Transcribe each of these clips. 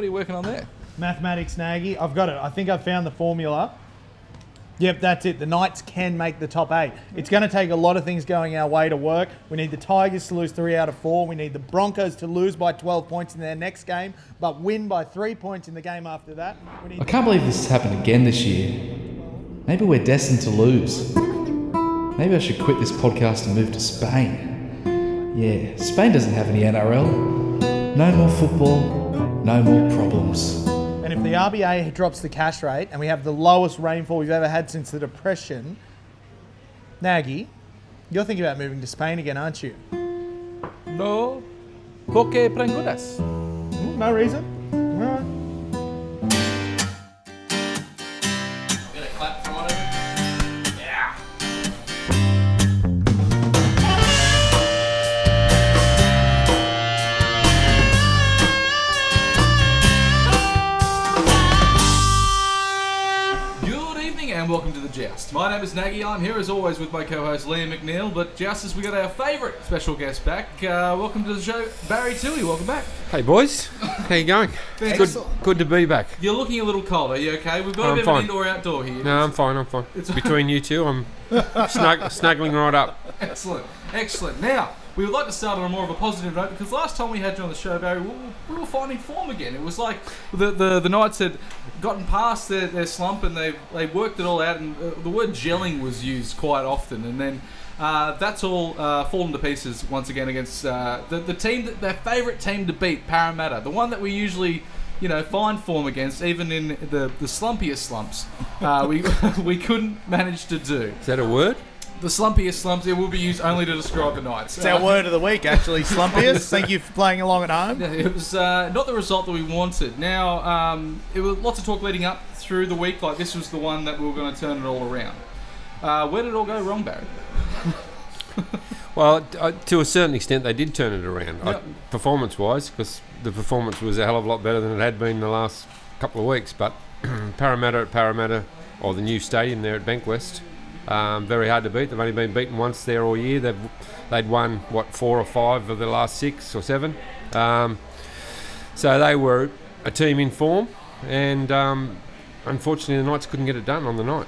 What are you working on there? Mathematics, Nagy. I've got it. I think I've found the formula. Yep, that's it. The Knights can make the top 8. It's going to take a lot of things going our way to work. We need the Tigers to lose 3 out of 4. We need the Broncos to lose by 12 points in their next game, but win by 3 points in the game after that. I can't believe this has happened again this year. Maybe we're destined to lose. Maybe I should quit this podcast and move to Spain. Yeah, Spain doesn't have any NRL. No more football, no more problems. And if the RBA drops the cash rate and we have the lowest rainfall we've ever had since the Depression, Nagy, you're thinking about moving to Spain again, aren't you? No, porque prengudas. No reason. All right. Get a clap for it. Yeah. And welcome to the Joust. My name is Nagy. I'm here as always with my co-host Liam McNeil. But Jousters, we got our favourite special guest back. Welcome to the show, Barry Toohey. Welcome back. Hey boys, how you going? Good to be back. You're looking a little cold. Are you okay? We've got a bit of an indoor-outdoor here. No, I'm fine. It's between you two, I'm snuggling right up. Excellent. Now, we would like to start on a more of a positive note because last time we had you on the show, Barry, we were finding form again. It was like the Knights had gotten past their slump and they worked it all out, and the word gelling was used quite often, and then that's all fallen to pieces once again against the team, their favourite team to beat, Parramatta, the one that we usually find form against, even in the slumpiest slumps. We couldn't manage to do. Is that a word? The slumpiest slumps, it will be used only to describe the Knights. It's our word of the week, actually, slumpiest. Thank you for playing along at home. It was not the result that we wanted. Now, it was lots of talk leading up through the week, like this was the one that we were going to turn it all around. Where did it all go wrong, Barry? Well, to a certain extent, they did turn it around, Yep. performance-wise, because the performance was a hell of a lot better than it had been the last couple of weeks. But Parramatta, or the new stadium there at Bankwest, very hard to beat. They've only been beaten once there all year. They'd won 4 or 5 of the last 6 or 7. So they were a team in form, and unfortunately the Knights couldn't get it done on the night.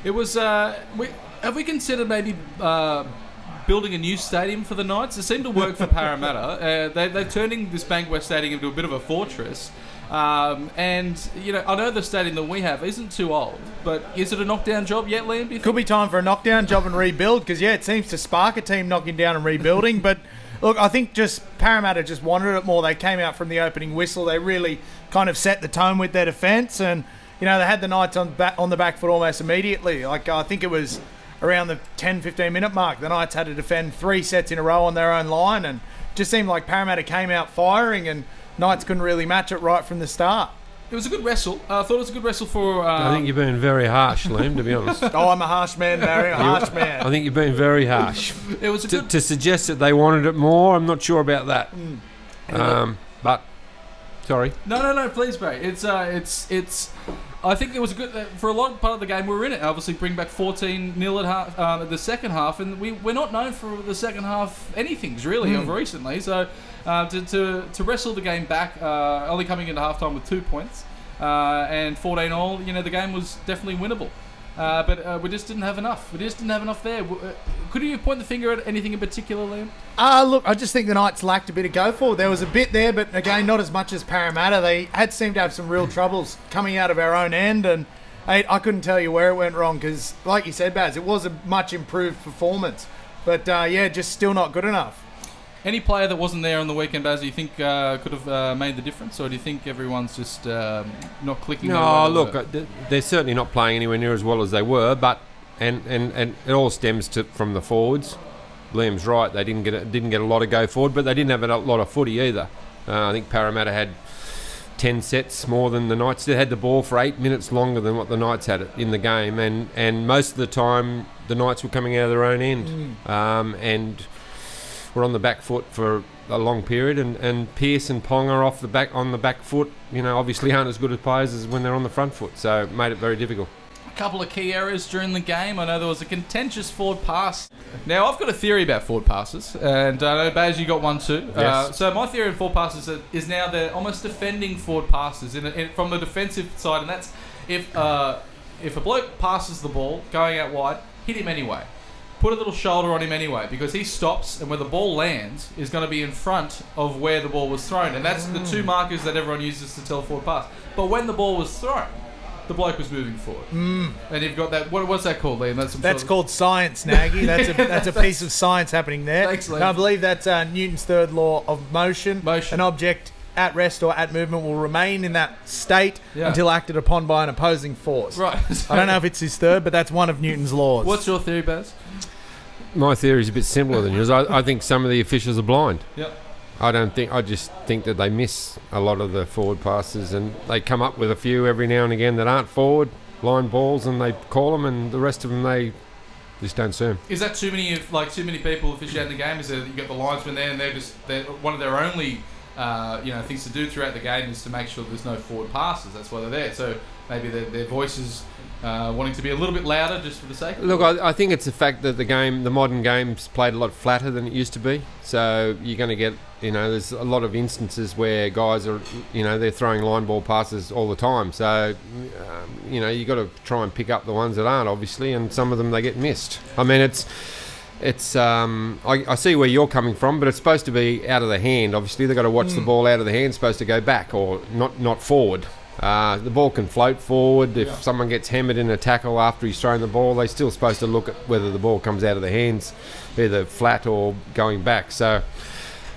It was. Have we considered maybe building a new stadium for the Knights? It seemed to work for Parramatta. They're turning this Bankwest Stadium into a bit of a fortress. And I know the stadium that we have isn't too old, but is it a knockdown job yet, Liam? Do you think? Could be time for a knockdown job and rebuild, because it seems to spark a team knocking down and rebuilding. But look, I think just Parramatta just wanted it more. They came out from the opening whistle. They really kind of set the tone with their defence, and they had the Knights on the back foot almost immediately. Like, I think it was around the 10-15 minute mark, the Knights had to defend 3 sets in a row on their own line, and just seemed like Parramatta came out firing, and Knights couldn't really match it right from the start. It was a good wrestle. I thought it was a good wrestle for... I think you're being very harsh, Liam, to be honest. Oh, I'm a harsh man, Barry. A harsh man. I think you're being very harsh. It was to suggest that they wanted it more, I'm not sure about that. But, sorry. No, please, Barry. It's. I think it was a good... for a long part of the game, we were in it. Obviously, bring back 14-0 at the second half, and we're not known for the second half anythings, really, of recently. So, to wrestle the game back, only coming into halftime with 2 points, and 14-all, the game was definitely winnable. But we just didn't have enough. We just didn't have enough there. Could you point the finger at anything in particular, Liam? Look, I just think the Knights lacked a bit of go for. There was a bit there, but again, not as much as Parramatta. They seemed to have some real troubles coming out of our own end, and I couldn't tell you where it went wrong because, like you said, Baz, it was a much improved performance. But, just still not good enough. Any player that wasn't there on the weekend, Baz, do you think could have made the difference, or do you think everyone's just not clicking? No, look, they're certainly not playing anywhere near as well as they were, but and it all stems from the forwards. Liam's right; they didn't get a lot of go forward, but they didn't have a lot of footy either. I think Parramatta had 10 sets more than the Knights. They had the ball for 8 minutes longer than what the Knights had in the game, and most of the time the Knights were coming out of their own end, and were on the back foot for a long period, and Pearce and Ponga on the back foot, obviously aren't as good as players as when they're on the front foot, so it made it very difficult. a couple of key errors during the game. I know there was a contentious forward pass. Now, I've got a theory about forward passes, and I know, Baz, you got one too. Yes. So my theory of forward passes is now they're almost defending forward passes from the defensive side, and that's if a bloke passes the ball going out wide, hit him anyway. Put a little shoulder on him anyway, because he stops, and where the ball lands is going to be in front of where the ball was thrown, and that's the two markers that everyone uses to tell a forward pass. But when the ball was thrown, the bloke was moving forward, and you've got that. What's that called, Liam? That's called science, Nagy. That's a piece of science happening there. Thanks, Liam. And I believe that's Newton's third law of motion. An object at rest or at movement will remain in that state until acted upon by an opposing force. Right. I don't know if it's his third, but that's one of Newton's laws. What's your theory, Baz? My theory is a bit simpler than yours. I think some of the officials are blind. Yep. I just think that they miss a lot of the forward passes, and they come up with a few every now and again that aren't forward line balls, and they call them, and the rest of them they just don't see them. Is that too many people officiating the game? Is that you got the linesmen there, and they're one of their only things to do throughout the game is to make sure there's no forward passes. That's why they're there. So maybe their voices wanting to be a little bit louder just for the sake of it. Look, I think it's the fact that the modern game's played a lot flatter than it used to be. So you're going to get, there's a lot of instances where guys are, they're throwing line ball passes all the time. So, you got to try and pick up the ones that aren't, obviously, and some of them they get missed. I mean, I see where you're coming from, but it's supposed to be out of the hand. Obviously, they've got to watch the ball out of the hand. It's supposed to go back or not forward. The ball can float forward. If someone gets hammered in a tackle after he's thrown the ball, they're still supposed to look at whether the ball comes out of the hands, either flat or going back. So,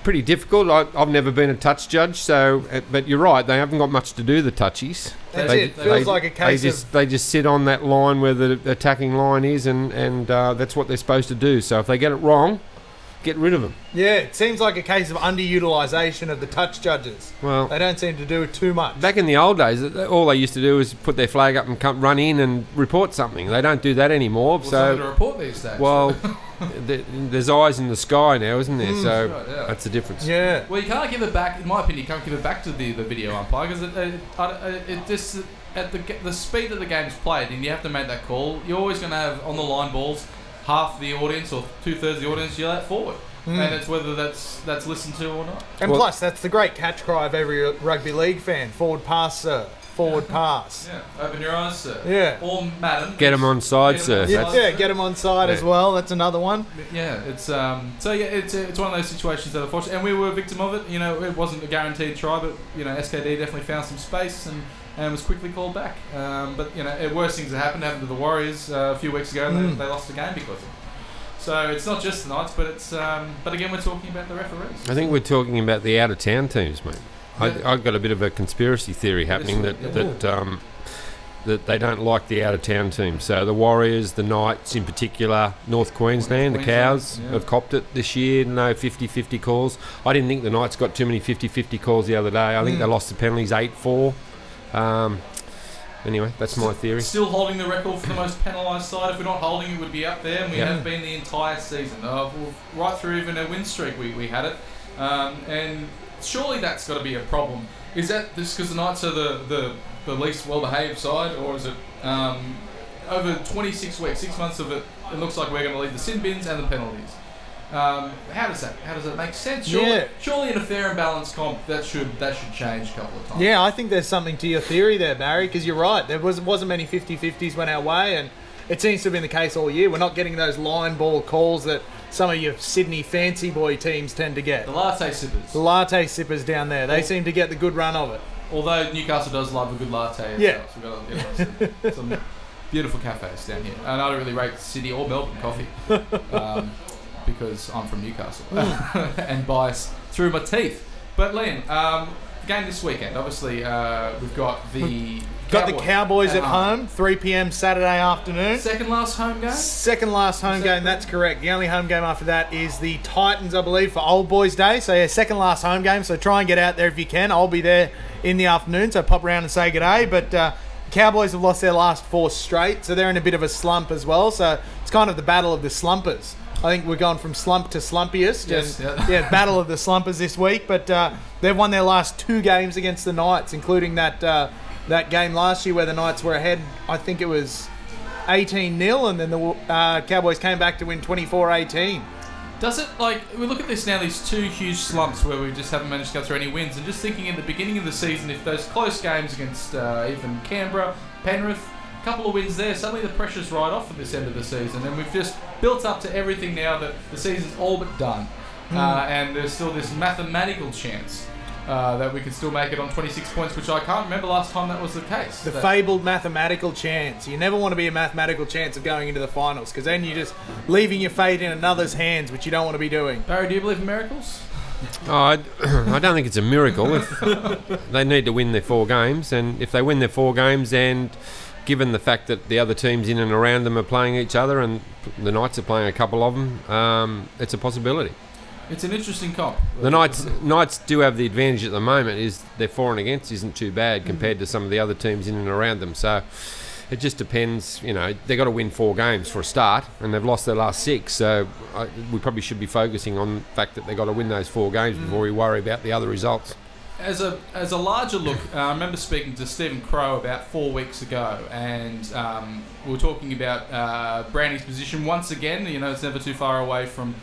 pretty difficult. I've never been a touch judge, but you're right. They haven't got much to do, the touchies. That's it. Feels like a case they just sit on that line where the attacking line is, and that's what they're supposed to do. So if they get it wrong, get rid of them. Yeah, it seems like a case of underutilisation of the touch judges. Well, they don't seem to do it too much. Back in the old days, all they used to do was put their flag up and run in and report something. They don't do that anymore. So to report these days. Well, there's eyes in the sky now, isn't there? So right, that's the difference. Yeah. Well, you can't give it back. In my opinion, you can't give it back to the video umpire because it just at the speed that the game's played, and you have to make that call. You're always going to have on the line balls half the audience or 2/3 of the audience yell out forward. And it's whether that's listened to or not. And plus, that's the great catch cry of every rugby league fan. Forward pass, sir. Forward pass. Yeah. Open your eyes, sir. Yeah. Or madam. Get them on side, sir. Get them on side as well. That's another one. Yeah. It's it's one of those situations that unfortunately, and we were a victim of it. It wasn't a guaranteed try, but SKD definitely found some space and was quickly called back. But worse things happened to the Warriors a few weeks ago. They lost the game because of it. So it's not just the Knights, but it's but again we're talking about the referees. I think we're talking about the out of town teams, mate. Yeah. I've got a bit of a conspiracy theory happening that they don't like the out of town teams. So the Warriors, the Knights in particular, North Queensland, the Cows have copped it this year. No 50-50 calls. I didn't think the Knights got too many 50-50 calls the other day. I think they lost the penalties 8-4. Anyway, that's my theory. Still holding the record for the most penalised side. If we're not holding it, would be up there, and we have been the entire season. Right through even a win streak, we had it. And surely that's got to be a problem. Is that just because the Knights are the least well-behaved side, or is it over 26 weeks, 6 months of it, it looks like we're going to lead the sin bins and the penalties? How does that make sense? Surely in a fair and balanced comp that should change a couple of times. Yeah, I think there's something to your theory there, Barry, because you're right. There wasn't many 50-50s went our way, and it seems to have been the case all year. We're not getting those line ball calls that some of your Sydney fancy boy teams tend to get. The latte sippers. The latte sippers down there. They seem to get the good run of it. Although Newcastle does love a good latte. Yeah. So we've got some beautiful cafes down here. And I don't really rate Sydney or Melbourne coffee. Because I'm from Newcastle and bias through my teeth. But Liam, game this weekend. Obviously, we've got the Cowboys at home, 3 p.m. Saturday afternoon. Second last home game. Second last home game. That's correct. The only home game after that is the Titans, I believe, for Old Boys Day. So yeah, second last home game. So try and get out there if you can. I'll be there in the afternoon. So pop around and say good day. But Cowboys have lost their last 4 straight, so they're in a bit of a slump as well. So it's kind of the battle of the slumpers. I think we're going from slump to slumpiest. Yes, battle of the slumpers this week. But they've won their last 2 games against the Knights, including that game last year where the Knights were ahead. I think it was 18-0, and then the Cowboys came back to win 24-18. Does it, like, we look at this now, these two huge slumps where we just haven't managed to go through any wins, and just thinking in the beginning of the season, if those close games against even Canberra, Penrith, a couple of wins there, suddenly the pressure's right off at this end of the season, and we've just built up to everything now that the season's all but done, and there's still this mathematical chance that we could still make it on 26 points, which I can't remember last time that was the case. The fabled mathematical chance. You never want to be a mathematical chance of going into the finals, because then you're just leaving your fate in another's hands, which you don't want to be doing. Barry, do you believe in miracles? I don't think it's a miracle. If they need to win their 4 games, and if they win their 4 games, and given the fact that the other teams in and around them are playing each other, and the Knights are playing a couple of them, it's a possibility. It's an interesting comp. The Knights do have the advantage at the moment, is their for and against isn't too bad compared to some of the other teams in and around them. So it just depends, you know, they've got to win 4 games for a start, and they've lost their last 6. So we probably should be focusing on the fact that they've got to win those 4 games before we worry about the other results. As a larger look, I remember speaking to Stephen Crow about 4 weeks ago, and we were talking about Brownie's position once again. You know, it's never too far away from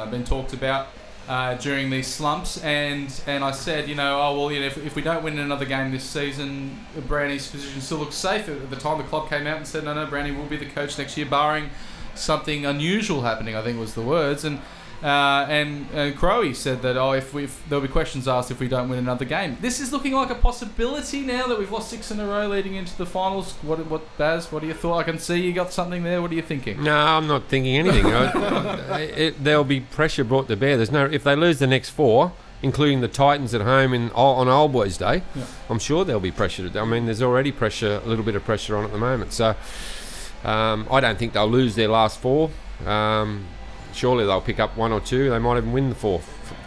been talked about during these slumps, and I said, you know, oh well, you know, if we don't win another game this season, Brownie's position still looks safe. At the time, the club came out and said, no, Brownie will be the coach next year, barring something unusual happening, I think was the words. And Crowe said that, if there'll be questions asked if we don't win another game. This is looking like a possibility now that we've lost 6 in a row leading into the finals. What Baz? What are your thoughts? I can see you got something there. What are you thinking? No, I'm not thinking anything. There'll be pressure brought to bear. If they lose the next 4, including the Titans at home on Old Boys Day, I'm sure there'll be pressure. I mean, there's already a little bit of pressure on at the moment. So I don't think they'll lose their last 4. Surely they'll pick up 1 or 2. They might even win the 4th,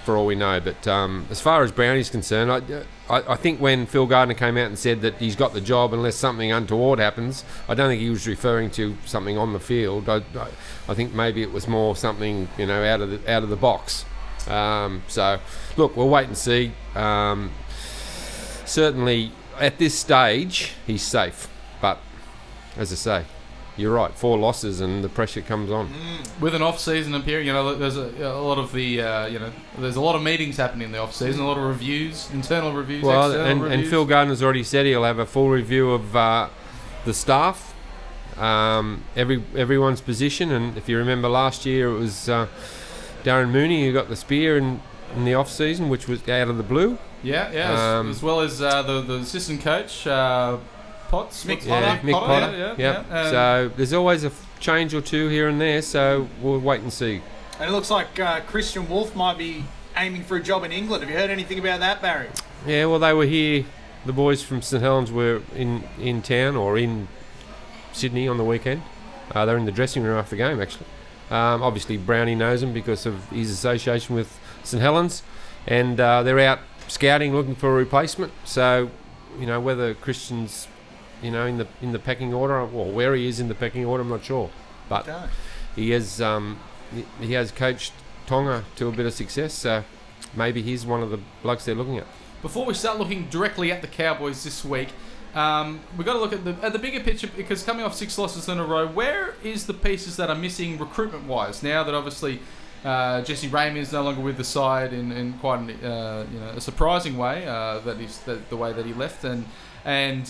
for all we know. But as far as Brownie's concerned, I think when Phil Gardner came out and said that he's got the job unless something untoward happens, I don't think he was referring to something on the field. I think maybe it was more something, you know, out of the box. So look, we'll wait and see. Certainly at this stage, he's safe. But as I say, you're right, 4 losses and the pressure comes on. With an off-season appearing, you know, there's a lot of the, there's a lot of meetings happening in the off-season, a lot of reviews, internal reviews, external reviews. And Phil Gardner's already said he'll have a full review of the staff, everyone's position. And if you remember last year, it was Darren Mooney who got the spear in the off-season, which was out of the blue. Yeah, as well as the assistant coach, Mick Potter. Yeah. So there's always a change or 2 here and there, so we'll wait and see. And it looks like Christian Wolf might be aiming for a job in England. Have you heard anything about that, Barry? Yeah, well, they were here. The boys from St Helens were in town or in Sydney on the weekend. They're in the dressing room after the game, actually. Obviously, Brownie knows them because of his association with St Helens, and they're out scouting, looking for a replacement. So, you know, whether Christian's, you know, in the pecking order, or where he is in the pecking order, I'm not sure. But he has coached Tonga to a bit of success, so maybe he's one of the blokes they're looking at. Before we start looking directly at the Cowboys this week, we've got to look at the bigger picture, because coming off 6 losses in a row, where is the pieces that are missing recruitment-wise? Now that obviously Jesse Raymond is no longer with the side in quite a surprising way, the way that he left, and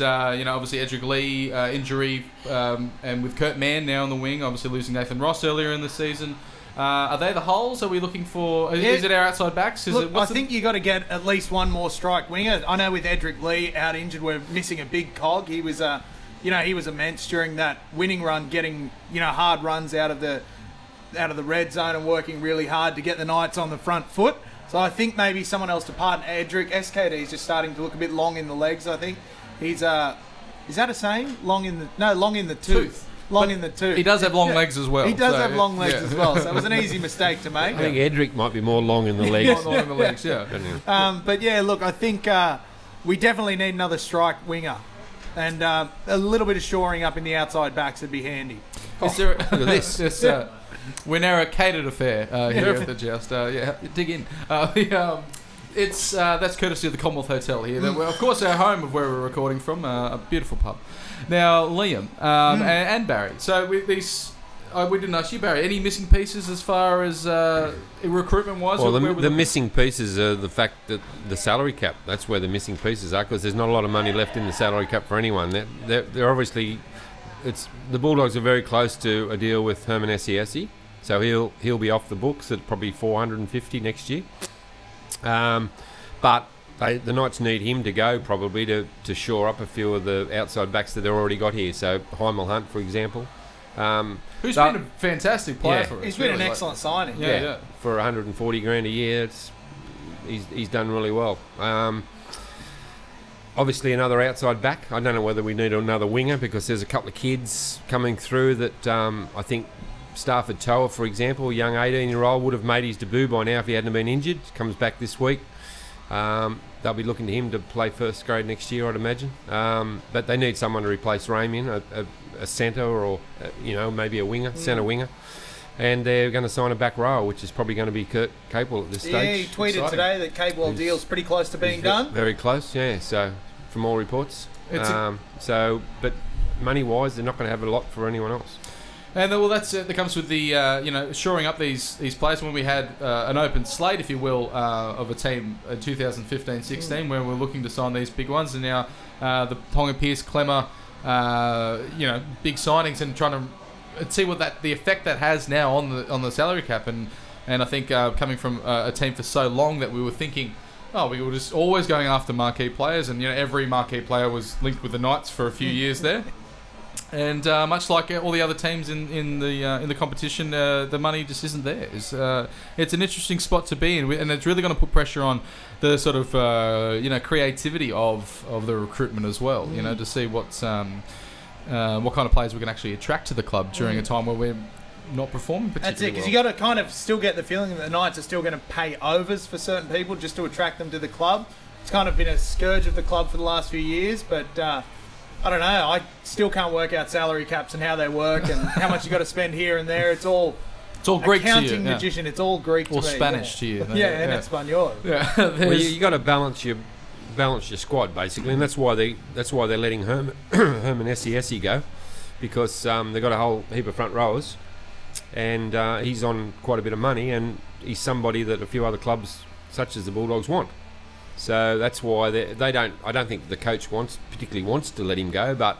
obviously Edric Lee injury, and with Kurt Mann now on the wing, obviously losing Nathan Ross earlier in the season. Are they the holes? Are we looking for? Is it our outside backs? I think you got to get at least one more strike winger. I know with Edric Lee out injured, we're missing a big cog. He was he was immense during that winning run, getting hard runs out of the red zone and working really hard to get the Knights on the front foot. So I think maybe someone else to partner Edric. SKD is just starting to look a bit long in the legs. I think he's is that a saying? Long in the tooth. Long in the tooth. He does have long legs as well. He does have long legs as well, so it was an easy mistake to make. I think Edric might be more long in the legs. Long in the legs, yeah. But yeah, look, I think we definitely need another strike winger, and a little bit of shoring up in the outside backs would be handy. Is there look at this? We're now a catered affair here at the Joust. Dig in. it's that's courtesy of the Commonwealth Hotel here. That we're, of course, our home of where we're recording from, a beautiful pub. Now, Liam and Barry. So we didn't ask you, Barry. Any missing pieces as far as recruitment wise? Well, the missing pieces are the fact that the salary cap. That's where the missing pieces are, because there's not a lot of money left in the salary cap for anyone. They're obviously, the Bulldogs are very close to a deal with Herman Esiasi, so he'll be off the books at probably 450 next year. But the Knights need him to go probably to shore up a few of the outside backs that they've already got here. So Heimel Hunt, for example. Who's been a fantastic player for us. He's been an excellent signing. Yeah. For 140 grand a year, he's done really well. Obviously another outside back. I don't know whether we need another winger, because there's a couple of kids coming through that I think Stafford Toa, for example, a young 18-year-old, would have made his debut by now if he hadn't been injured. Comes back this week. They'll be looking to him to play first grade next year, I'd imagine. But they need someone to replace Ramian, a centre or maybe a winger, centre winger. And they're going to sign a back row, which is probably going to be Kurt Capewell at this stage. Yeah, he tweeted today that Capewell deal's pretty close to being done. Very close, yeah. So from all reports, but money-wise, they're not going to have a lot for anyone else. And well, that's it. That comes with the shoring up these players. When we had an open slate, if you will, of a team in 2015-16, where we're looking to sign these big ones, and now the Ponga, Pearce, Clemmer, big signings, and trying to see what the effect that has now on the salary cap, and I think coming from a team for so long that we were thinking, we were just always going after marquee players, and every marquee player was linked with the Knights for a few years there. And much like all the other teams in the competition, the money just isn't there. It's an interesting spot to be in, and it's really going to put pressure on the sort of creativity of the recruitment as well. To see what kind of players we can actually attract to the club during a time where we're not performing particularly. That's it, because you got to kind of still get the feeling that the Knights are still going to pay overs for certain people just to attract them to the club. It's kind of been a scourge of the club for the last few years, but. I don't know. I still can't work out salary caps and how they work and how much you got to spend here and there. It's all Greek accounting to you, magician. It's all Greek to me. Or Spanish to you. And Espanol. Yeah. Well, you got to balance your squad basically, and that's why they're letting Herman Esiasi go, because they've got a whole heap of front rowers, and he's on quite a bit of money, and he's somebody that a few other clubs such as the Bulldogs want. So that's why they don't. I don't think the coach particularly wants to let him go, but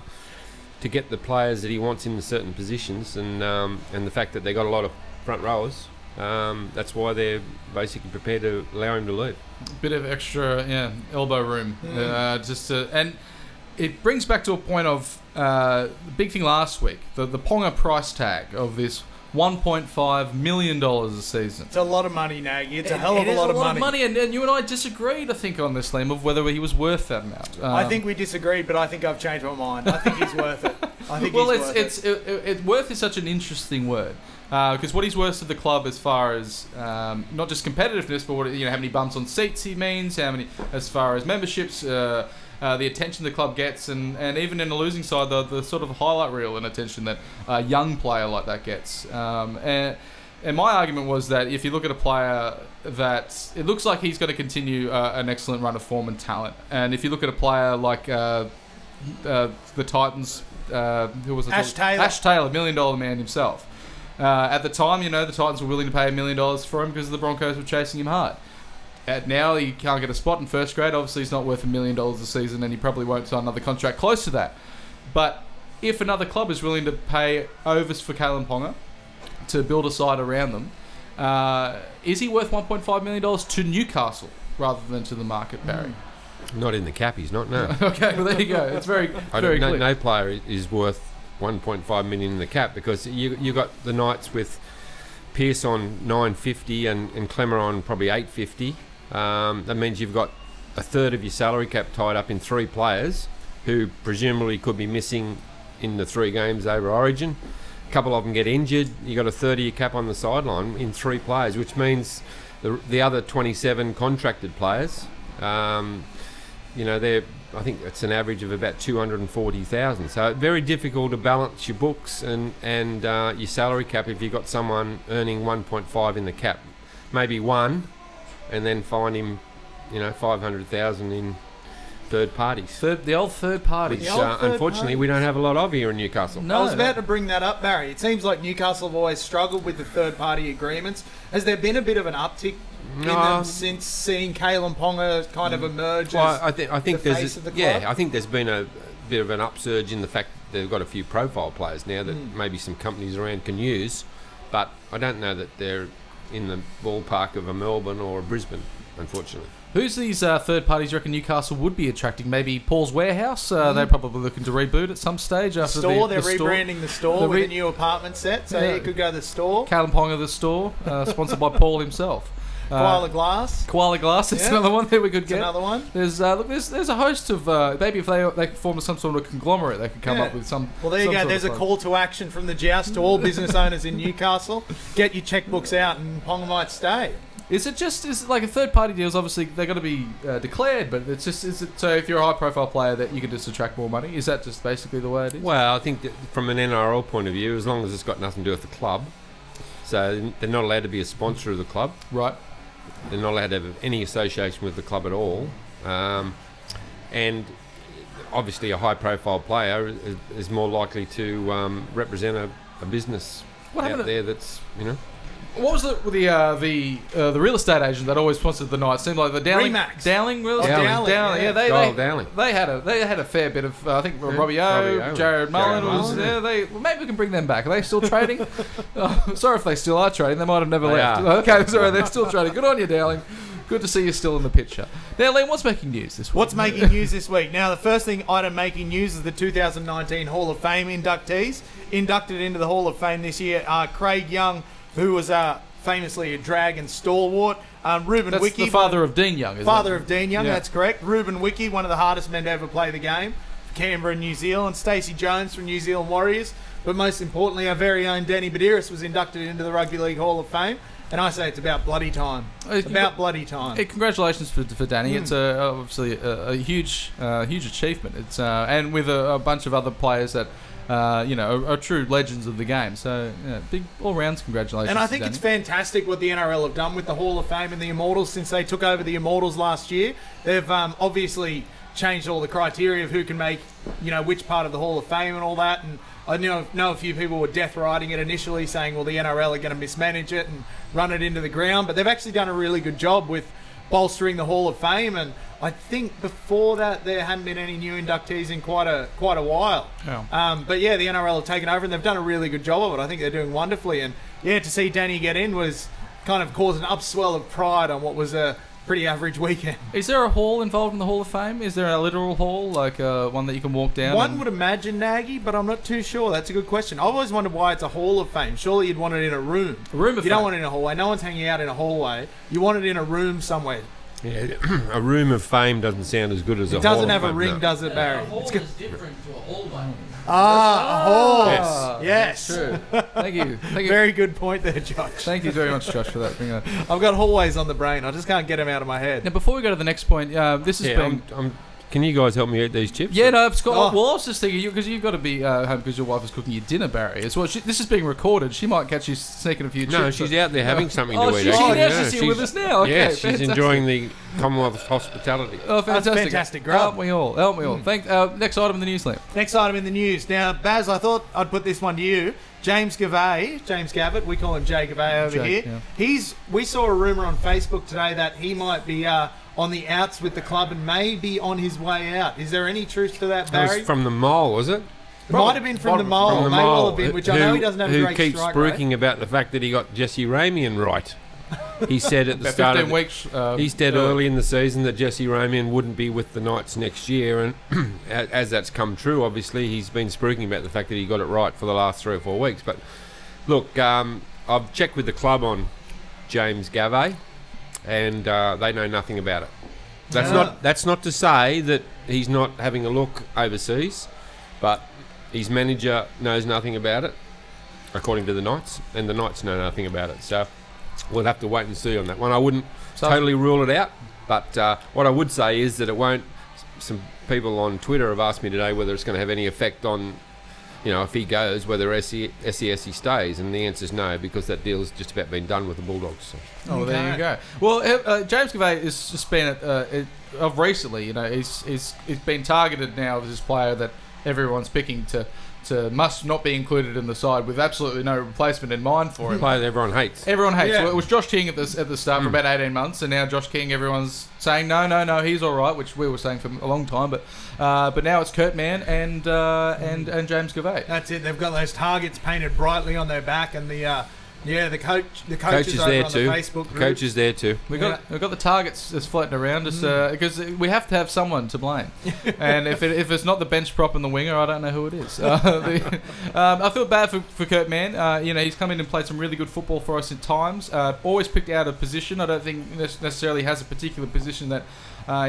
to get the players that he wants in certain positions, and the fact that they got a lot of front rowers, that's why they're basically prepared to allow him to leave. Bit of extra elbow room, and it brings back to a point of the big thing last week, the Ponga price tag of this $1.5 million a season. It's a lot of money, Nagy. It's a hell of a lot of money. And you and I disagreed, I think, on this, Liam, of whether he was worth that amount. I think we disagreed, but I think I've changed my mind. I think he's worth it. Worth is such an interesting word. Because what he's worth to the club, as far as not just competitiveness, but how many bumps on seats he means, how many as far as memberships, the attention the club gets, and even in a losing side, the sort of highlight reel and attention that a young player like that gets. And my argument was that if you look at a player that it looks like he's going to continue an excellent run of form and talent, and if you look at a player like the Titans, who was it? Ash Taylor, $1 million man himself. At the time, the Titans were willing to pay $1 million for him because the Broncos were chasing him hard. Now he can't get a spot in first grade. Obviously, he's not worth $1 million a season, and he probably won't sign another contract close to that. But if another club is willing to pay overs for Kalen Ponga to build a side around them, is he worth $1.5 million to Newcastle rather than to the market, Barry? Not in the cap, he's not. No. Okay, well there you go. It's very clear. No player is worth $1.5 million in the cap, because you got the Knights with Pearce on $950 and Clemmer on probably $850. That means you've got a third of your salary cap tied up in three players who presumably could be missing in the 3 games over Origin. A couple of them get injured. You got a third of your cap on the sideline in 3 players, which means the other 27 contracted players, I think it's an average of about 240,000. So very difficult to balance your books and your salary cap if you've got someone earning 1.5 in the cap. Maybe 1, and then find him 500,000 in third parties. The old third party. Which, The old third unfortunately, we don't have a lot of here in Newcastle. No. I was about to bring that up, Barry. It seems like Newcastle have always struggled with the third-party agreements. Has there been a bit of an uptick in them since seeing Kalen Ponga kind of emerge? Well, as I think the there's face of the club? I think there's been a bit of an upsurge in the fact that they've got a few profile players now that maybe some companies around can use, but I don't know that they're in the ballpark of a Melbourne or a Brisbane, unfortunately. Who's these third parties you reckon Newcastle would be attracting? Maybe Paul's Warehouse? They're probably looking to reboot at some stage after Store, the they're rebranding the store with a new apartment set, so Yeah. you could go to the store. Kalaponga the store, sponsored by Paul himself. Koala Glass, Koala Glass, that's Yeah. another one that we could that's get. another one. There's a host of maybe if they could form some sort of conglomerate, they could come Yeah. up with some. Well, there you some go. sort There's a of call to action from the Joust to all business owners in Newcastle. Get your checkbooks out and Ponga might stay. Is it like a third party deals? Obviously, they're going to be declared, but it's just is it so if you're a high profile player that you can just attract more money? Is that just basically the way it is? Well, I think that from an NRL point of view, as long as it's got nothing to do with the club, so they're not allowed to be a sponsor of the club. Right. They're not allowed to have any association with the club at all. And obviously a high-profile player is more likely to represent a business What out happened there that's, What was the real estate agent that always sponsored the Knights? Seemed like the Dowling. Remax. Dowling real Oh, estate. Dowling, yeah. Joel Dowling. They had a fair bit of I think Robbie O, O, Jared Mullen was Mullen, there. Maybe we can bring them back. Are they still trading? Sorry if they still are trading. They might have never They left. are. Okay, sorry, they're still trading. Good on you, Dowling. Good to see you still in the picture. Now, Liam, what's making news this week? What's making news this week? Now, the first item making news is the 2019 Hall of Fame inductees. Inducted into the Hall of Fame this year are Craig Young, who was famously a Dragon stalwart. Ruben That's Wiki, the father of Dean Young, isn't father it? of Dean Young, Yeah. that's correct. Ruben Wiki, one of the hardest men to ever play the game. Canberra, New Zealand. Stacey Jones from New Zealand Warriors. But most importantly, our very own Danny Badiris was inducted into the Rugby League Hall of Fame. And I say it's about bloody time. It's about bloody time. Hey, congratulations for Danny. It's obviously a huge achievement. It's and with a bunch of other players that are true legends of the game. So big all rounds congratulations. And I think to it's Danny. fantastic what the NRL have done with the Hall of Fame and the Immortals since they took over the Immortals last year. They've obviously changed all the criteria of who can make which part of the Hall of Fame and all that. And I know a few people were death riding it initially, saying, well, the NRL are going to mismanage it and run it into the ground. But they've actually done a really good job with bolstering the Hall of Fame. And I think before that, there hadn't been any new inductees in quite a while. Oh. But yeah, the NRL have taken over and they've done a really good job of it. I think they're doing wonderfully. And yeah, to see Danny get in was kind of caused an upswell of pride on what was a pretty average weekend. Is there a hall involved in the Hall of Fame? Is there a literal hall, like one that you can walk down? One would imagine Nagy, but I'm not too sure. That's a good question. I've always wondered why it's a Hall of Fame. Surely you'd want it in a room. A room of You fame. don't want it in a hallway. No one's hanging out in a hallway. You want it in a room somewhere. Yeah, a room of fame doesn't sound as good as a It doesn't Hall of have a Fame, ring, no. does it, Barry? A hall It's good. is different to a hallway. A hall. Yes. Yes. True. Thank you. Very good point there, Josh. Thank you very much, Josh, for that. I've got hallways on the brain. I just can't get them out of my head. Now, before we go to the next point, this has Yeah, been. can you guys help me eat these chips? Yeah, no, Scott. Oh. Well, I was just thinking because you've got to be home because your wife is cooking you dinner, Barry. It's what this is being recorded. She might catch you sneaking a few chips. No, she's out there having something Oh, to eat. she's actually. here. Yeah, She's here with us now. Okay, yes, she's fantastic. enjoying the Commonwealth hospitality. Oh, That's fantastic! fantastic grub. Aren't we all? Thank. Next item in the news, Liam. Next item in the news. Now, Baz, I thought I'd put this one to you. James Gavitt, we call him Jay Gavitt over Jake, here. yeah. We saw a rumour on Facebook today that he might be on the outs with the club and may be on his way out. Is there any truth to that, That Barry? was from the Mole, was it? It might have been from the Mole. From the May well Mole, have been, which I know he doesn't have a who great keeps strike rate. spruiking about the fact that he got Jesse Ramian right. He said at the About start 15 of weeks. he said early in the season that Jesse Ramian wouldn't be with the Knights next year, and as that's come true, obviously he's been spruiking about the fact that he got it right for the last 3 or 4 weeks. But look, I've checked with the club on James Gavitt, and they know nothing about it. That's not to say that he's not having a look overseas, but his manager knows nothing about it, according to the Knights, and the Knights know nothing about it. So we'll have to wait and see on that one. I wouldn't totally rule it out, but what I would say is that it won't. Some people on Twitter have asked me today whether it's going to have any effect on if he goes, whether SES he stays, and the answer's no, because that deal's just about been done with the Bulldogs. So. Oh, there you go. Well, James Gutho has just been of recently. He's been targeted now as this player that everyone's picking to must not be included in the side with absolutely no replacement in mind for him. Player that everyone hates. Everyone hates. Yeah. Well, it was Josh King at the start for about 18 months, and now Josh King, everyone's saying no, he's all right, which we were saying for a long time. But now it's Kurt Mann and James Gutho. That's it. They've got those targets painted brightly on their back, and the coach is over there on too. the Facebook group. Coach is there too. We've got the targets just floating around us because we have to have someone to blame, and if it's not the bench prop and the winger, I don't know who it is. I feel bad for Kurt Mann. He's come in and played some really good football for us at times. Always picked out a position. I don't think necessarily has a particular position that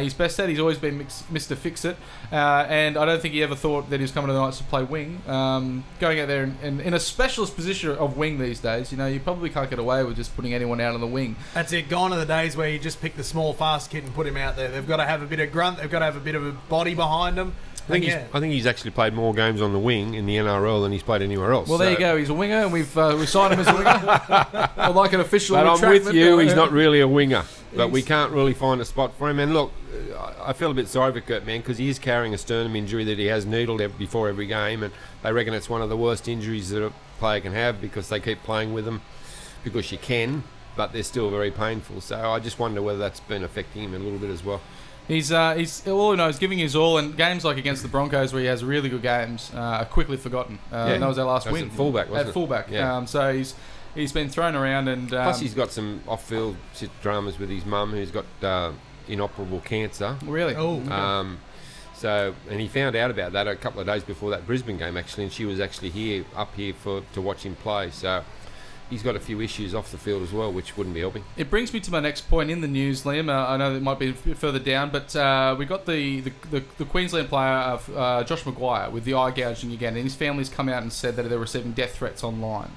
he's best at. He's always been Mr. Fix-It, and I don't think he ever thought that he was coming to the Knights to play wing. Going out there and in a specialist position of wing these days, you probably can't get away with just putting anyone out on the wing. That's it. Gone are the days where you just pick the small, fast kid and put him out there. They've got to have a bit of grunt. They've got to have a bit of a body behind them. I think he's actually played more games on the wing in the NRL than he's played anywhere else. Well, there you go. He's a winger, and we signed him as a winger. I'd like an official. But I'm with you. He's Yeah. not really a winger, but we can't really find a spot for him. And look, I feel a bit sorry for Kurt Mann because he is carrying a sternum injury that he has needled before every game, and they reckon it's one of the worst injuries that a player can have because they keep playing with them because you can, but they're still very painful. So I just wonder whether that's been affecting him a little bit as well. He's all he's giving his all, and games like against the Broncos where he has really good games are quickly forgotten. That was our last win. At fullback, wasn't it? At fullback. Yeah. So he's been thrown around, and plus he's got some off-field dramas with his mum, who's got inoperable cancer. Really. Oh. And he found out about that a couple of days before that Brisbane game actually, and she was actually up here to watch him play. So he's got a few issues off the field as well, which wouldn't be helping. It brings me to my next point in the news, Liam. I know that it might be a bit further down, but we got the Queensland player, Josh Maguire, with the eye gouging again, and his family's come out and said that they're receiving death threats online.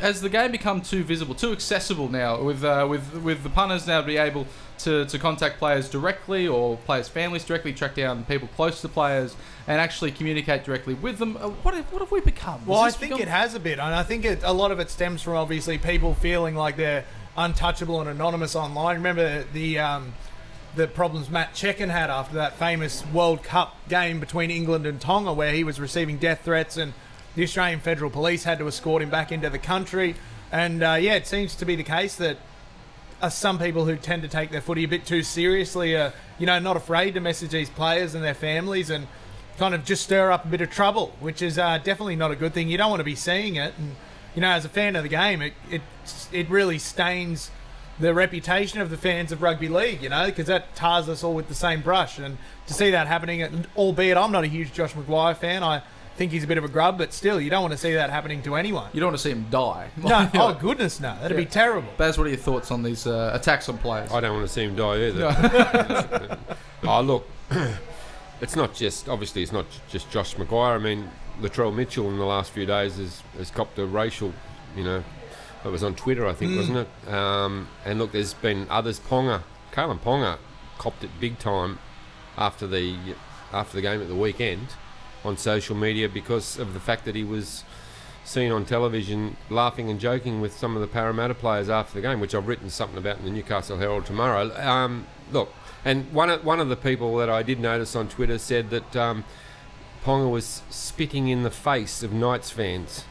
Has the game become too visible, too accessible now, with the punters now be able to contact players directly or players' families directly, track down people close to players, and actually communicate directly with them? What have we become? Well, I think it has a bit, and I think a lot of it stems from obviously people feeling like they're untouchable and anonymous online. Remember the problems Matt Checken had after that famous World Cup game between England and Tonga, where he was receiving death threats and the Australian Federal Police had to escort him back into the country. And, it seems to be the case that some people who tend to take their footy a bit too seriously are, not afraid to message these players and their families and kind of just stir up a bit of trouble, which is definitely not a good thing. You don't want to be seeing it. And, as a fan of the game, it really stains the reputation of the fans of rugby league, because that tars us all with the same brush. And to see that happening, albeit I'm not a huge Josh Maguire fan, I think he's a bit of a grub, but still, you don't want to see that happening to anyone. You don't want to see him die. No, oh goodness, no. That'd be terrible. Baz, what are your thoughts on these attacks on players? I don't want to see him die either. Oh, look, it's not just Josh Maguire. I mean, Latrell Mitchell in the last few days has copped a racial, it was on Twitter, I think, wasn't it? And look, there's been others. Ponga, copped it big time after the game at the weekend on social media because of the fact that he was seen on television laughing and joking with some of the Parramatta players after the game, which I've written something about in the Newcastle Herald tomorrow. Look, and one of the people that I did notice on Twitter said that Ponga was spitting in the face of Knights fans.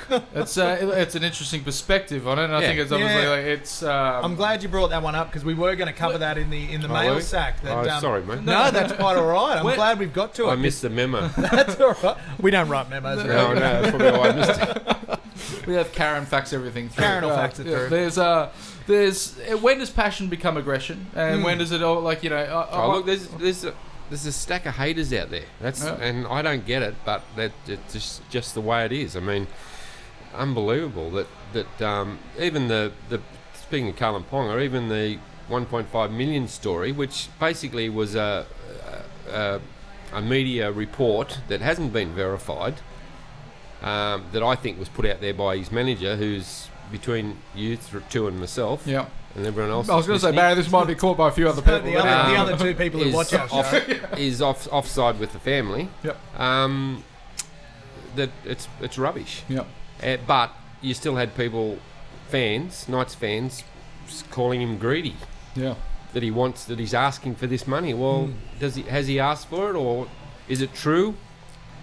It's an interesting perspective on it, and I think it's obviously I'm glad you brought that one up because we were going to cover that in the mail sack. Sorry, mate. No, that's quite all right. I'm glad we've got to it. I missed the memo. That's all right. We don't write memos. No, that's probably why I missed it. We have Karen fax everything through. Karen will fax it through. There's when does passion become aggression, and when does it all look, there's a stack of haters out there. And I don't get it, but it's just the way it is. I mean, unbelievable that even the speaking of Carlin Ponga, even the 1.5 million story, which basically was a media report that hasn't been verified, that I think was put out there by his manager, who's between you two and myself. Yeah. and everyone else. I was going to say, Barry, this might be caught by a few other people. The other two people who watch our show. Is offside with the family. Yep. That it's rubbish. Yep. But you still had people, Knights fans, calling him greedy. Yeah. That he's asking for this money. Well, has he asked for it, or is it true?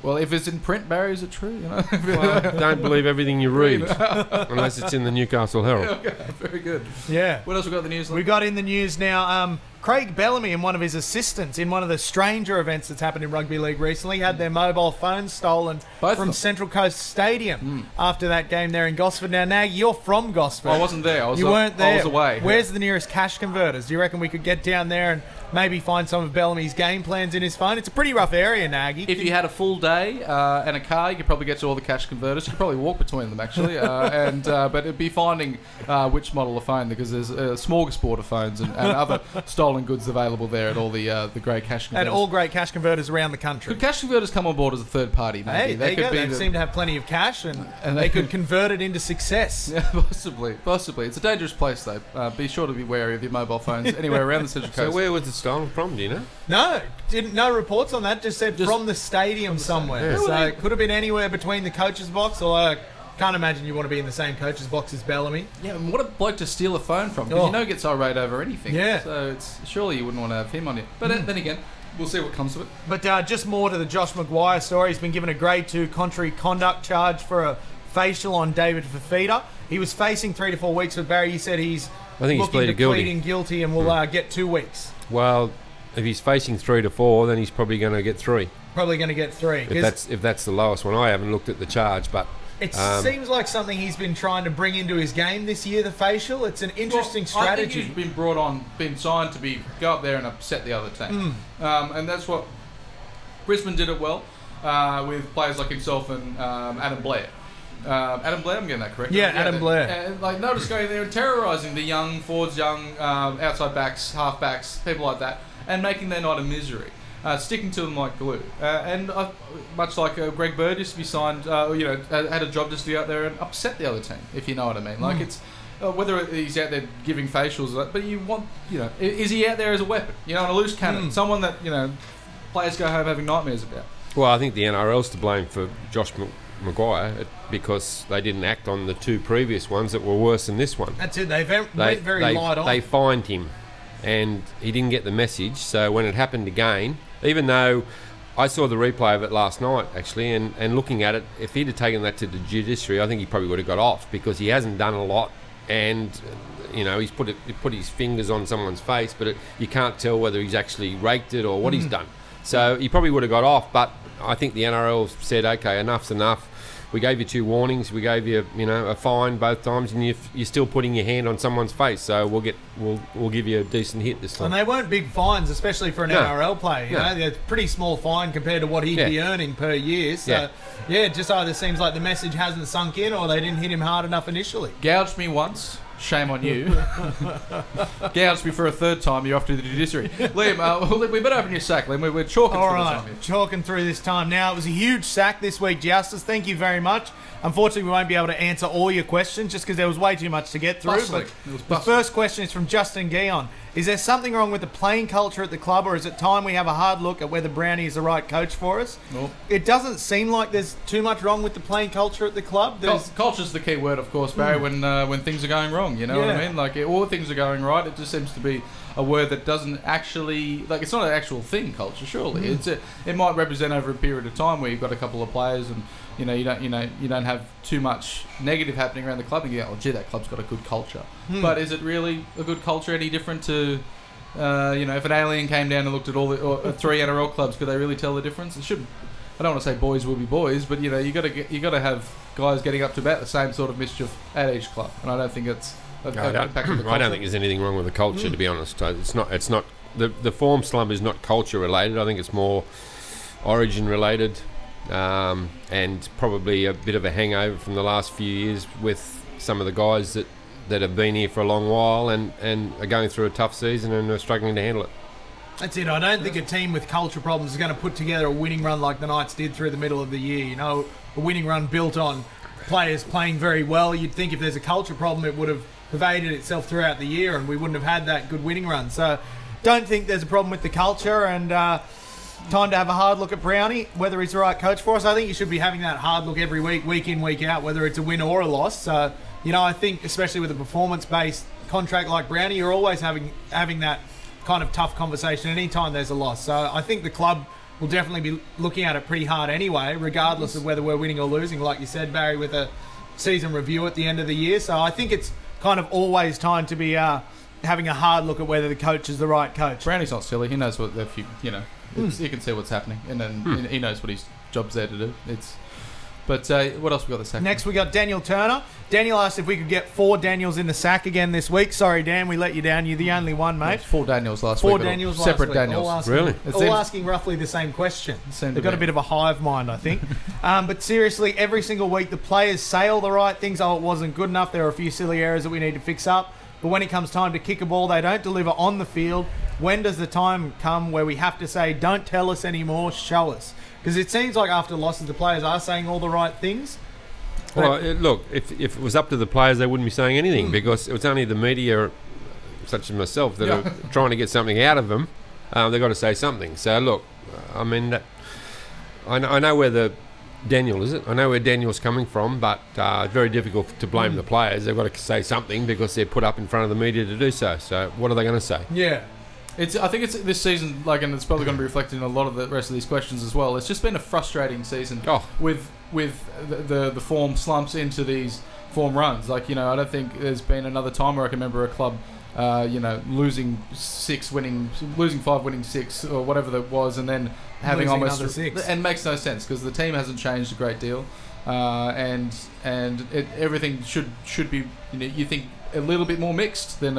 Well, if it's in print, Barry, is it true? You know? Well, don't believe everything you read, unless it's in the Newcastle Herald. Okay, very good. Yeah. What else we got in the news? We got in the news now. Craig Bellamy and one of his assistants in one of the stranger events that's happened in rugby league recently had their mobile phones stolen from Central Coast Stadium after that game there in Gosford. Now, Nag, you're from Gosford. I wasn't there. You weren't there. I was away. Where's the nearest cash converters? Do you reckon we could get down there and maybe find some of Bellamy's game plans in his phone? It's a pretty rough area, Nagy. If you had a full day and a car, you could probably get to all the cash converters. You could probably walk between them, actually. But it'd be finding which model of phone, because there's a smorgasbord of phones and other stolen goods available there at all the great cash converters. And all great cash converters around the country. Could cash converters come on board as a third party? Maybe? Hey, there you go. They seem to have plenty of cash, and they could convert it into success. Yeah, possibly. It's a dangerous place, though. Be sure to be wary of your mobile phones anywhere around the Central Coast. So where was it stolen from, do you know? No reports on that. Just said from the stadium somewhere. Yeah. So it could have been anywhere between the coach's box, or can't imagine you want to be in the same coach's box as Bellamy. Yeah, and what a bloke to steal a phone from, because you know he gets irate over anything. Yeah. So surely you wouldn't want to have him on you. But then again, we'll see what comes of it. But just more to the Josh Maguire story. He's been given a Grade 2 contrary conduct charge for a facial on David Fafita. He was facing 3 to 4 weeks with Barry. He said he's pleading guilty and will get 2 weeks. Well, if he's facing 3 to 4, then he's probably going to get 3. Probably going to get 3. If that's the lowest one. I haven't looked at the charge, but it seems like something he's been trying to bring into his game this year, the facial. It's an interesting strategy. I think he's been signed to go up there and upset the other team. And that's what Brisbane did it well with players like himself and Adam Blair. Adam Blair, I'm getting that correct. Yeah, Adam Blair. And notice going there and terrorising the young forwards, outside backs, half backs, people like that, and making their night a misery. Sticking to them like glue, and much like Greg Bird used to be signed, had a job just to go out there and upset the other team, if you know what I mean. Like it's whether he's out there giving facials, but you want, is he out there as a weapon? On a loose cannon, someone that players go home having nightmares about. Well, I think the NRL's to blame for Josh Maguire because they didn't act on the 2 previous ones that were worse than this one. That's it. They went very light on. They fined him, and he didn't get the message. So when it happened again, even though I saw the replay of it last night, actually, and looking at it, if he'd have taken that to the judiciary, I think he probably would have got off, because he hasn't done a lot, and he's put his fingers on someone's face, but you can't tell whether he's actually raked it or what he's done. So he probably would have got off, but I think the NRL said, okay, enough's enough. We gave you 2 warnings. We gave you, a fine both times, and you're still putting your hand on someone's face. So we'll give you a decent hit this time. And they weren't big fines, especially for an NRL player. They're a pretty small fine compared to what he'd be earning per year. So it just either seems like the message hasn't sunk in, or they didn't hit him hard enough initially. Gouged me once. Shame on you. Gouged me for a 3rd time. You're off to the judiciary. Liam, we better open your sack, Liam. We're chalking through this time here. Chalking through this time. Now, it was a huge sack this week, Jousters. Thank you very much. Unfortunately, we won't be able to answer all your questions just because there was way too much to get through. But the first question is from Justin Guion. Is there something wrong with the playing culture at the club, or is it time we have a hard look at whether Brownie is the right coach for us? Well, it doesn't seem like there's too much wrong with the playing culture at the club. Culture's the key word, of course, Barry, when things are going wrong. You know what I mean? Like, all things are going right. It just seems to be a word that doesn't actually, it's not an actual thing, culture, surely. It might represent over a period of time where you've got a couple of players and you don't have too much negative happening around the club, and you go, oh gee, that club's got a good culture. But is it really a good culture any different to if an alien came down and looked at all the 3 NRL clubs, could they really tell the difference? It shouldn't. I don't want to say boys will be boys, but you got to have guys getting up to about the same sort of mischief at each club, and I don't think it's I don't think there's anything wrong with the culture, to be honest. It's not the form slump is not culture related. I think it's more origin related, and probably a bit of a hangover from the last few years with some of the guys that have been here for a long while and are going through a tough season and are struggling to handle it. That's it. I don't think a team with culture problems is going to put together a winning run like the Knights did through the middle of the year. A winning run built on players playing very well. You'd think if there's a culture problem, it would have pervaded itself throughout the year, and we wouldn't have had that good winning run. So don't think there's a problem with the culture, and time to have a hard look at Brownie, whether he's the right coach for us. I think you should be having that hard look every week in, week out, whether it's a win or a loss. So, you know, I think especially with a performance-based contract like Brownie, you're always having that kind of tough conversation anytime there's a loss. So I think the club will definitely be looking at it pretty hard anyway, regardless of whether we're winning or losing, like you said, Barry, with a season review at the end of the year. So I think it's kind of always time to be having a hard look at whether the coach is the right coach. Brownie's not silly. He knows what he can see what's happening, and then he knows what his job's there to do. But what else we got this second? Next we got Daniel Turner. Daniel asked if we could get 4 Daniels in the sack again this week. Sorry, Dan, we let you down. You're the only one, mate. 4 Daniels last week. 4 Daniels last separate week. Daniels. Really? All asking roughly the same question. They've got a bit of a hive mind, I think. But seriously, every single week the players say all the right things. Oh, it wasn't good enough. There are a few silly errors that we need to fix up. But when it comes time to kick a ball, they don't deliver on the field. When does the time come where we have to say, don't tell us anymore, show us? Because it seems like after losses, the players are saying all the right things. Well, look, if it was up to the players, they wouldn't be saying anything because it was only the media, such as myself, that are trying to get something out of them. They've got to say something. So, look, I mean, I know where the Daniel is it. I know where Daniel's coming from, but it's very difficult to blame the players. They've got to say something because they're put up in front of the media to do so. So, what are they going to say? Yeah. I think it's this season, and it's probably going to be reflected in a lot of the rest of these questions as well. It's just been a frustrating season with the form slumps into these form runs. I don't think there's been another time where I can remember a club, losing 5, winning 6, or whatever that was, and then having losing almost another 6. And makes no sense because the team hasn't changed a great deal, and everything should be you think a little bit more mixed than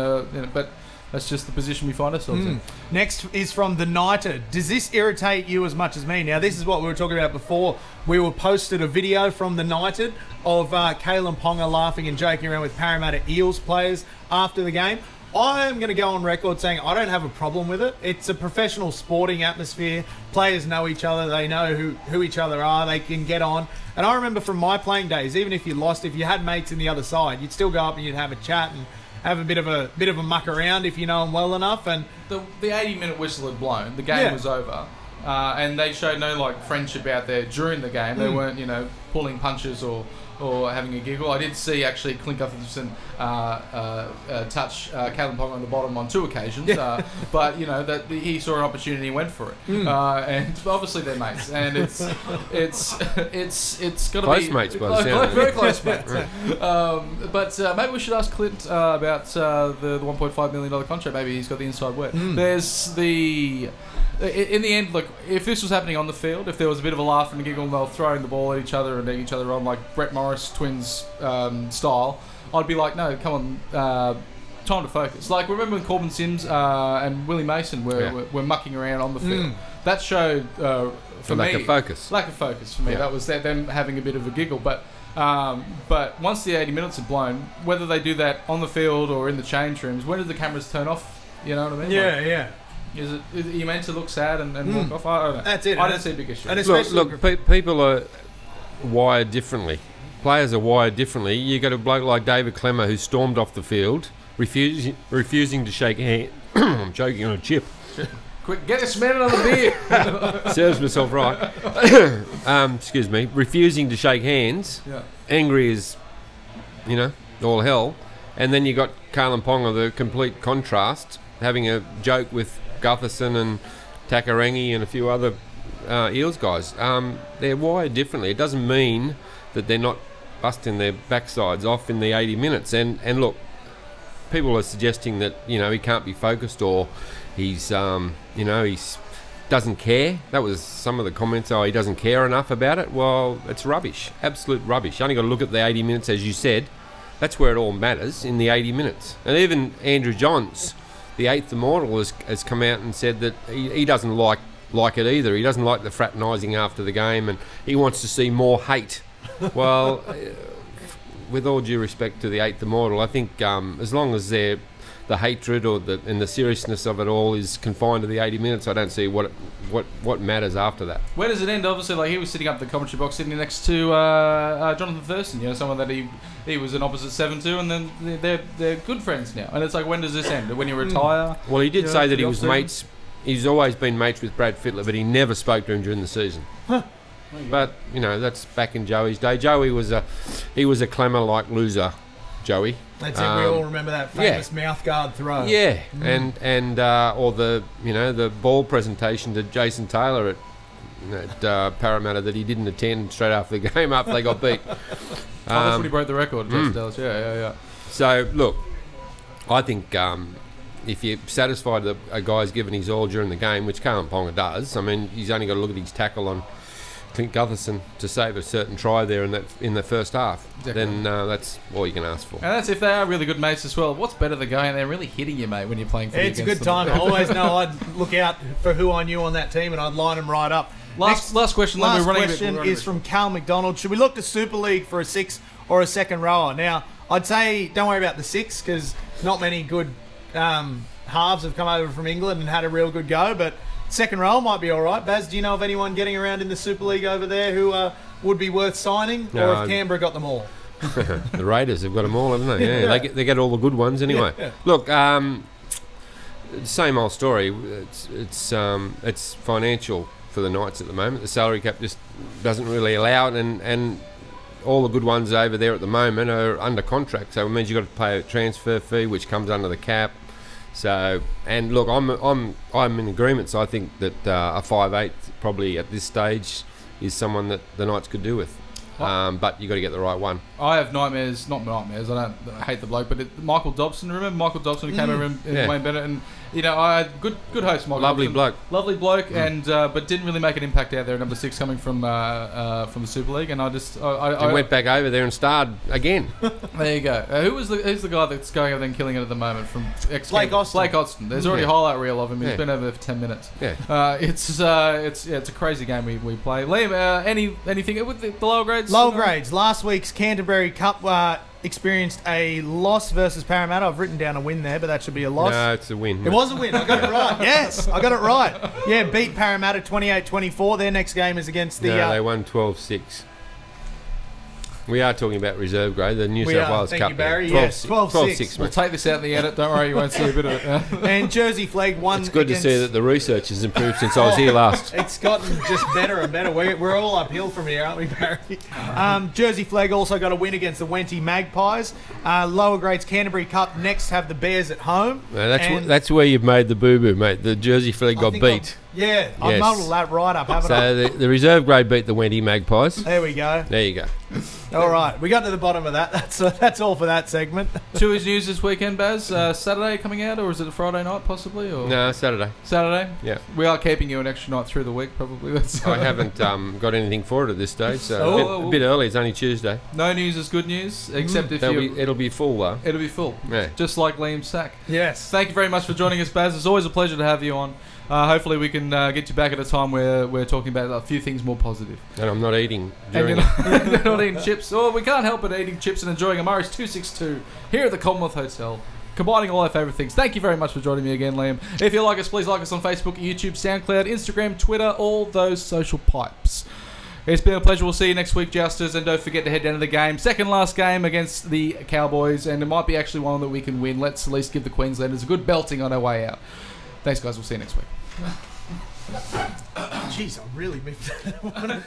but. That's just the position we find ourselves in. Next is from the Knighted. Does this irritate you as much as me? Now, this is what we were talking about before. We were posted a video from the Knighted of Kalen Ponga laughing and joking around with Parramatta Eels players after the game. I'm going to go on record saying I don't have a problem with it. It's a professional sporting atmosphere. Players know each other. They know who each other are. They can get on. And I remember from my playing days, even if you lost, if you had mates in the other side, you'd still go up and you'd have a chat and have a bit of a muck around if you know them well enough. And the 80-minute whistle had blown. The game was over, and they showed no friendship out there during the game. They weren't pulling punches or having a giggle. I did see actually Clint Gutherson touch Kalen Ponga on the bottom on 2 occasions, but that he saw an opportunity and went for it. And obviously they're mates, and it's got to be close mates by the sound of it. Very close mates. But maybe we should ask Clint about the $1.5 million contract. Maybe he's got the inside word. There's in the end, look, if this was happening on the field, if there was a bit of a laugh and a giggle and they were throwing the ball at each other and egging each other on like Brett Morris Twins style, I'd be like, no, come on, time to focus. Like, remember when Corbin Sims and Willie Mason were mucking around on the field? That showed, for me... Lack of focus. Lack of focus for me. That was them having a bit of a giggle. But once the 80 minutes are blown, whether they do that on the field or in the change rooms, when do the cameras turn off? You know what I mean? Yeah. Is you meant to look sad and walk off? I don't know. That's it. I don't see a big issue. Look, people are wired differently. Players are wired differently. You got a bloke like David Clemmer who stormed off the field, refusing to shake hands. I'm choking on a chip. Quick, get this man another beer. Serves myself right. Excuse me. Refusing to shake hands. Yeah. Angry as, all hell. And then you got Kalen Ponga, the complete contrast, having a joke with Gutherson and Takarangi and a few other Eels guys. They're wired differently. It doesn't mean that they're not busting their backsides off in the 80 minutes. And look, people are suggesting that, he can't be focused or he's, he's doesn't care. That was some of the comments. Oh, he doesn't care enough about it. Well, it's rubbish. Absolute rubbish. You only got to look at the 80 minutes, as you said. That's where it all matters, in the 80 minutes. And even Andrew Johns, the 8th Immortal, has come out and said that he doesn't like it either. He doesn't like the fraternising after the game, and he wants to see more hate. Well, with all due respect to the 8th Immortal, I think as long as they're the hatred or the seriousness of it all is confined to the 80 minutes. I don't see what matters after that. Where does it end? Obviously, like he was sitting up the commentary box, sitting next to Jonathan Thurston. You know, someone that he was an opposite 7-2, and then they're good friends now. And it's like, when does this end? When you retire? Well, he did say that he was mates. He's always been mates with Brad Fittler, but he never spoke to him during the season. Huh. But you know, that's back in Joey's day. Joey was a clamour-like loser. Joey. That's it. We all remember that famous mouth guard throw. Yeah, and or the ball presentation to Jason Taylor at Parramatta that he didn't attend straight after the game after they got beat. That's when he broke the record. Jason Taylor. Yeah. So look, I think if you're satisfied that a guy's given his all during the game, which Kalen Ponga does, I mean, he's only got to look at his tackle on Clint Gutherson to save a certain try there in the first half. Exactly. Then that's all you can ask for. And that's if they are really good mates as well. What's better than going there and really hitting you, mate, when you're playing footy It's a against good them? time. I always know I'd look out for who I knew on that team and I'd line them right up. Last question. Last question is from Cal McDonald. Should we look to Super League for a 6 or a second rower? Now, I'd say don't worry about the 6 because not many good halves have come over from England and had a real good go, but second row might be all right. Baz, do you know of anyone getting around in the Super League over there who would be worth signing, or have Canberra got them all? The Raiders have got them all, haven't they? Yeah, they get all the good ones anyway. Yeah. Look, same old story. It's financial for the Knights at the moment. The salary cap just doesn't really allow it, and all the good ones over there at the moment are under contract. So it means you've got to pay a transfer fee, which comes under the cap. So, and look, I'm in agreement. So I think that a 5'8" probably at this stage is someone that the Knights could do with. But you got to get the right one. I have nightmares, not nightmares. I hate the bloke, but Michael Dobson. Remember Michael Dobson who came over in Wayne Bennett, and you know, I had good host Michael. Lovely bloke, and but didn't really make an impact out there. Number 6 coming from the Super League, and I went back over there and starred again. There you go. Who's the guy that's going over there and killing it at the moment from Blake Austin? Blake Austin. There's already a highlight reel of him. He's been over there for 10 minutes. Yeah. It's a crazy game we play. Liam, anything with the lower grades? Lower grades. Last week's Canterbury Cup experienced a loss versus Parramatta. I've written down a win there, but that should be a loss. No, it's a win. It was a win. I got it right. Yes, I got it right. Yeah, beat Parramatta 28-24. Their next game is against the... No, they won 12-6. We are talking about reserve grade, the New South Wales Cup. Thank you, Barry. 12-6. We'll take this out in the edit. Don't worry, you won't see a bit of it. And Jersey Flag won. It's good to see that the research has improved since I was here last. It's gotten just better and better. We're all uphill from here, aren't we, Barry? Jersey Flag also got a win against the Wenty Magpies. Lower grades Canterbury Cup next have the Bears at home. No, that's where you've made the boo-boo, mate. The Jersey Flag got beat. I've muddled that right up, haven't I? So the reserve grade beat the Wenty Magpies. There we go. There you go. All right, we got to the bottom of that. That's all for that segment. Toohey's news this weekend, Baz. Saturday coming out, or is it a Friday night possibly? Or? No, Saturday. Saturday? Yeah. We are keeping you an extra night through the week, probably. I haven't got anything for it at this stage, so a bit early. It's only Tuesday. No news is good news, except if it'll be full, though. It'll be full. Yeah. Just like Liam's sack. Yes. Thank you very much for joining us, Baz. It's always a pleasure to have you on. Hopefully we can get you back at a time where we're talking about a few things more positive. And I'm not eating during you're not eating chips. Oh, we can't help but eating chips and enjoying a Murray's 262 here at the Commonwealth Hotel. Combining all our favourite things. Thank you very much for joining me again, Liam. If you like us, please like us on Facebook, YouTube, SoundCloud, Instagram, Twitter, all those social pipes. It's been a pleasure. We'll see you next week, Jousters, and don't forget to head down to the game. Second last game against the Cowboys, and it might be actually one that we can win. Let's at least give the Queenslanders a good belting on our way out. Thanks, guys. We'll see you next week. Jeez, I really missed that one.